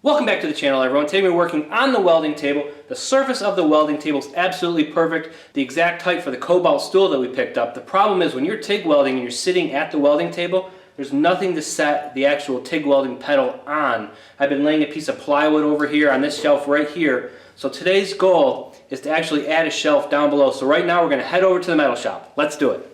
Welcome back to the channel, everyone. Today we're working on the welding table. The surface of the welding table is absolutely perfect. The exact height for the cobalt stool that we picked up. The problem is when you're TIG welding and you're sitting at the welding table, there's nothing to set the actual TIG welding pedal on. I've been laying a piece of plywood over here on this shelf right here. So today's goal is to actually add a shelf down below. So right now we're going to head over to the metal shop. Let's do it.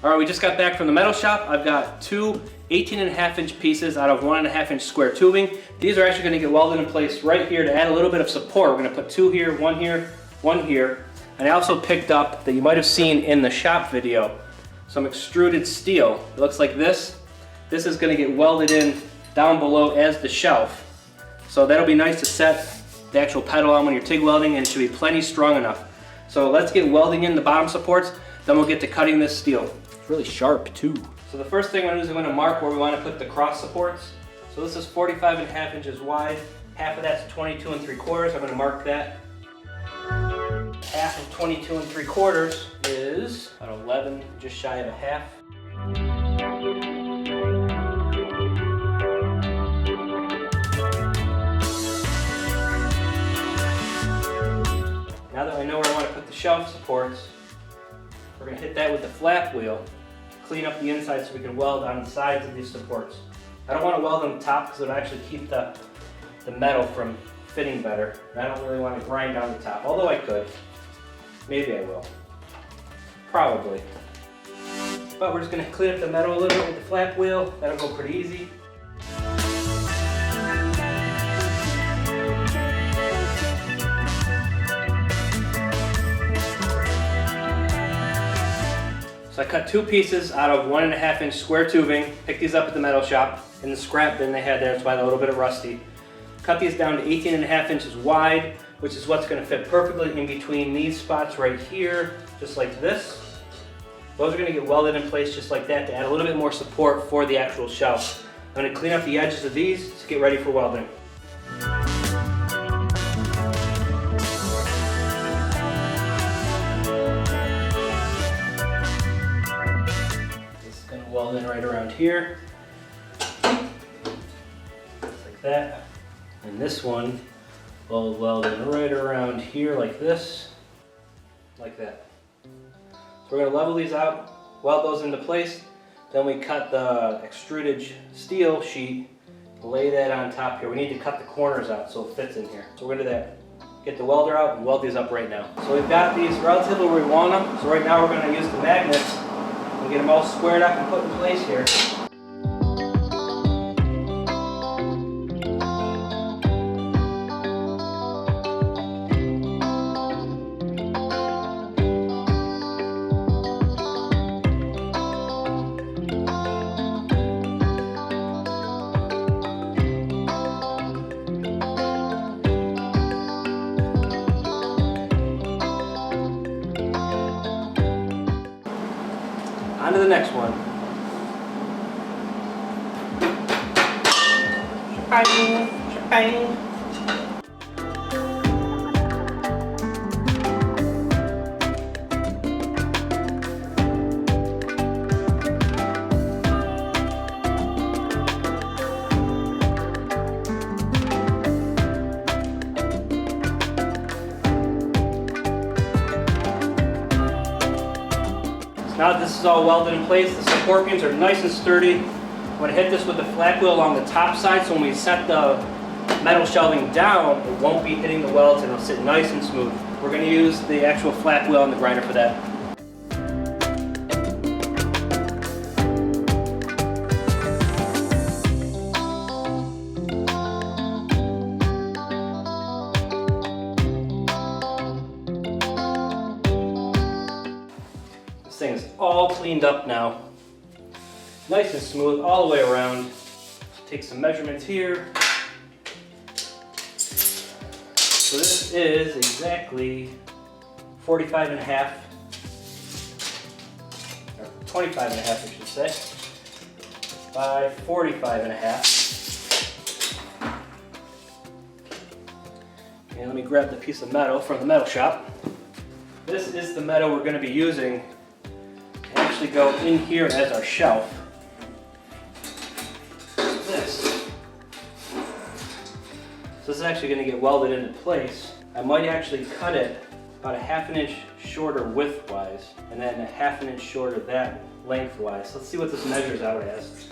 Alright, we just got back from the metal shop. I've got two 18.5-inch pieces out of 1.5-inch square tubing. These are actually going to get welded in place right here to add a little bit of support. We're going to put two here, one here. And I also picked up, that you might have seen in the shop video, some extruded steel. It looks like this. This is going to get welded in down below as the shelf. So that'll be nice to set the actual pedal on when you're TIG welding, and it should be plenty strong enough. So let's get welding in the bottom supports, then we'll get to cutting this steel. It's really sharp too. So the first thing I'm going to do is I'm going to mark where we want to put the cross supports. So this is 45.5 inches wide. Half of that's 22 3/4. I'm going to mark that. Half of 22 3/4 is about 11, just shy of a half. Now that I know where I want to put the shelf supports, we're going to hit that with the flap wheel, clean up the inside so we can weld on the sides of these supports. I don't want to weld on the top because it'll actually keep the metal from fitting better. And I don't really want to grind down the top, although I could. Maybe I will. Probably. But we're just going to clean up the metal a little bit with the flap wheel. That'll go pretty easy. So I cut two pieces out of 1.5-inch square tubing, picked these up at the metal shop. In the scrap bin they had there, that's why they're a little bit rusty. Cut these down to 18.5 inches wide, which is what's going to fit perfectly in between these spots right here, just like this. Those are going to get welded in place just like that to add a little bit more support for the actual shelf. I'm going to clean up the edges of these to get ready for welding. Weld in right around here, just like that. And this one will weld in right around here like this, like that. So we're going to level these out, weld those into place, then we cut the extruded steel sheet, lay that on top here. We need to cut the corners out so it fits in here. So we're going to do that. Get the welder out and weld these up right now. So we've got these relatively where we want them. So right now we're going to use the magnets and get them all squared up and put in place here. On to the next one. Shapang, shapang. Now that this is all welded in place, the support beams are nice and sturdy. I'm going to hit this with the flap wheel along the top side, so when we set the metal shelving down, it won't be hitting the welds and it'll sit nice and smooth. We're going to use the actual flap wheel on the grinder for that. cleaned up now. Nice and smooth all the way around. Take some measurements here. So this is exactly 45 and a half, or 25 and a half I should say, by 45 and a half. And let me grab the piece of metal from the metal shop. This is the metal we're going to be using to actually go in here as our shelf. So this is actually going to get welded into place. I might actually cut it about a ½ inch shorter width-wise, and then a ½ inch shorter that length-wise. So let's see what this measures out as.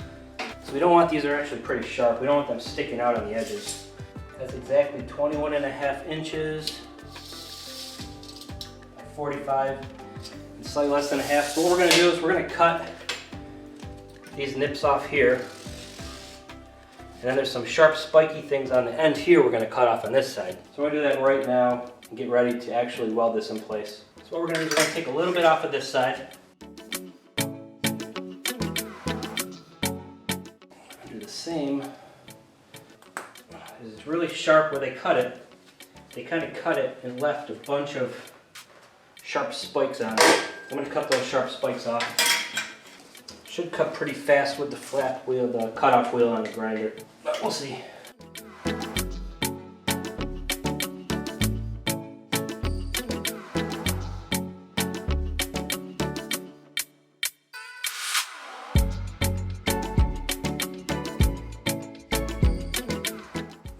So we don't want these, are actually pretty sharp. We don't want them sticking out on the edges. That's exactly 21 and a half inches by 45, and slightly less than a half. So what we're going to do is we're going to cut these nips off here. And then there's some sharp spiky things on the end here we're going to cut off on this side. So we're going to do that right now and get ready to actually weld this in place. So what we're going to do is we're going to take a little bit off of this side. Do the same. It's really sharp where they cut it. They kind of cut it and left a bunch of sharp spikes on it. I'm going to cut those sharp spikes off. Should cut pretty fast with the flat wheel, the cutoff wheel on the grinder, but we'll see.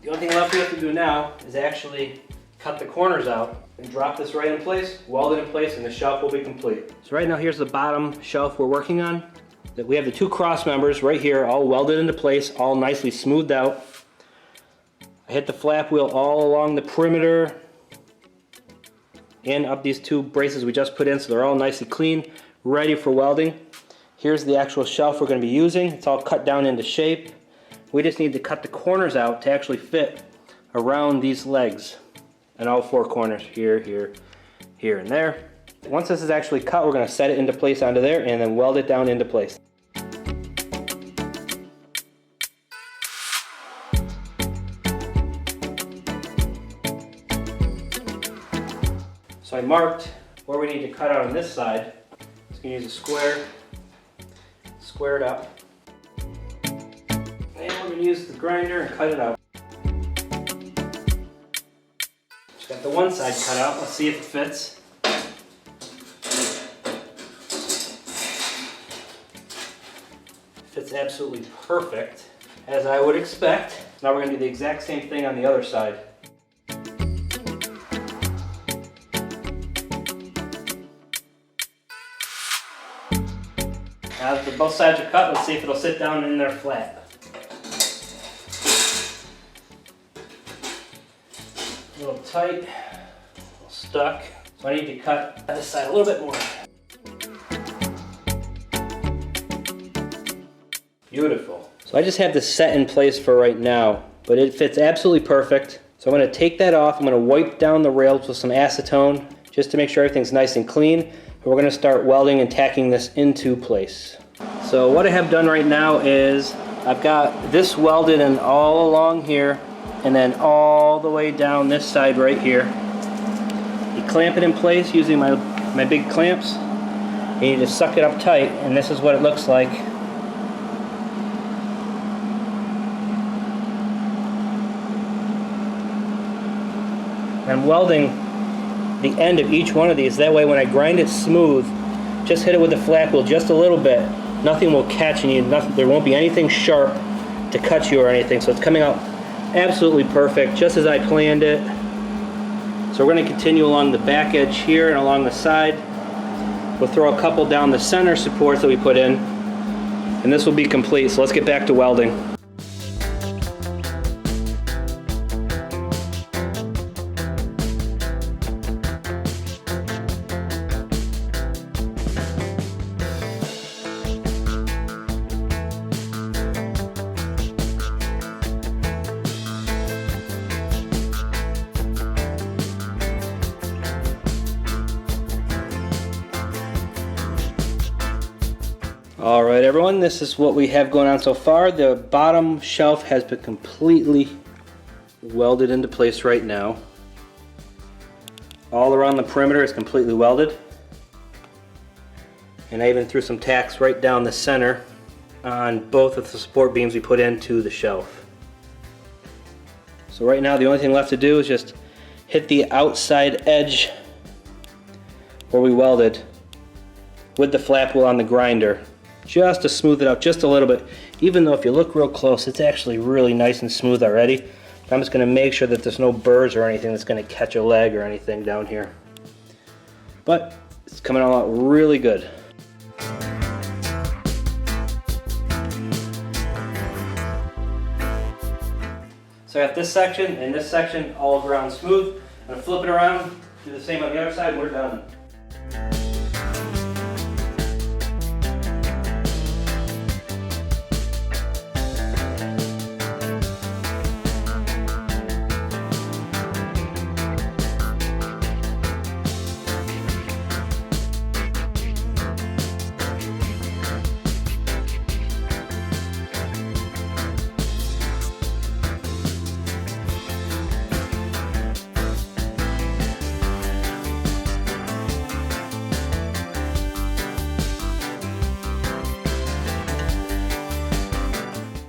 The only thing left we have to do now is actually cut the corners out and drop this right in place, weld it in place, and the shelf will be complete. So right now here's the bottom shelf we're working on. That we have the two cross members right here all welded into place, all nicely smoothed out. I hit the flap wheel all along the perimeter and up these two braces we just put in, so they're all nicely clean, ready for welding. Here's the actual shelf we're going to be using. It's all cut down into shape. We just need to cut the corners out to actually fit around these legs and all four corners, here, here, here, and there. Once this is actually cut, we're going to set it into place onto there and then weld it down into place. So I marked where we need to cut out on this side. Just going to use a square it up. And we're going to use the grinder and cut it out. Just got the one side cut out. Let's see if it fits. Fits absolutely perfect, as I would expect. Now we're going to do the exact same thing on the other side. Now that both sides are cut, let's see if it'll sit down in there flat. A little tight, a little stuck. So I need to cut this side a little bit more. Beautiful. So I just have this set in place for right now, but it fits absolutely perfect. So I'm going to take that off. I'm going to wipe down the rails with some acetone just to make sure everything's nice and clean. And we're going to start welding and tacking this into place. So what I have done right now is I've got this welded in all along here and then all the way down this side right here. You clamp it in place using my big clamps and you just suck it up tight, and this is what it looks like. I'm welding the end of each one of these, that way when I grind it smooth, just hit it with the flat wheel just a little bit. Nothing will catch you, there won't be anything sharp to cut you or anything, so it's coming out absolutely perfect, just as I planned it. So we're going to continue along the back edge here and along the side. We'll throw a couple down the center supports that we put in, and this will be complete, so let's get back to welding. All right, everyone, this is what we have going on so far. The bottom shelf has been completely welded into place right now. All around the perimeter is completely welded. And I even threw some tacks right down the center on both of the support beams we put into the shelf. So right now the only thing left to do is just hit the outside edge where we welded with the flap wheel on the grinder, just to smooth it out just a little bit. Even though if you look real close, it's actually really nice and smooth already. I'm just going to make sure that there's no burrs or anything that's going to catch a leg or anything down here. But it's coming all out really good. So I got this section and this section all ground smooth. I'm going to flip it around, do the same on the other side, and we're done.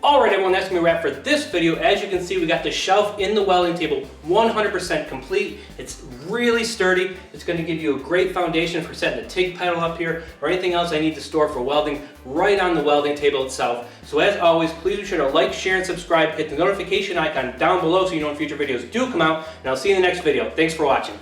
Alright everyone, that's going to be a wrap for this video. As you can see, we got the shelf in the welding table 100% complete. It's really sturdy. It's going to give you a great foundation for setting the TIG pedal up here or anything else I need to store for welding right on the welding table itself. So as always, please be sure to like, share, and subscribe. Hit the notification icon down below so you know when future videos do come out. And I'll see you in the next video. Thanks for watching.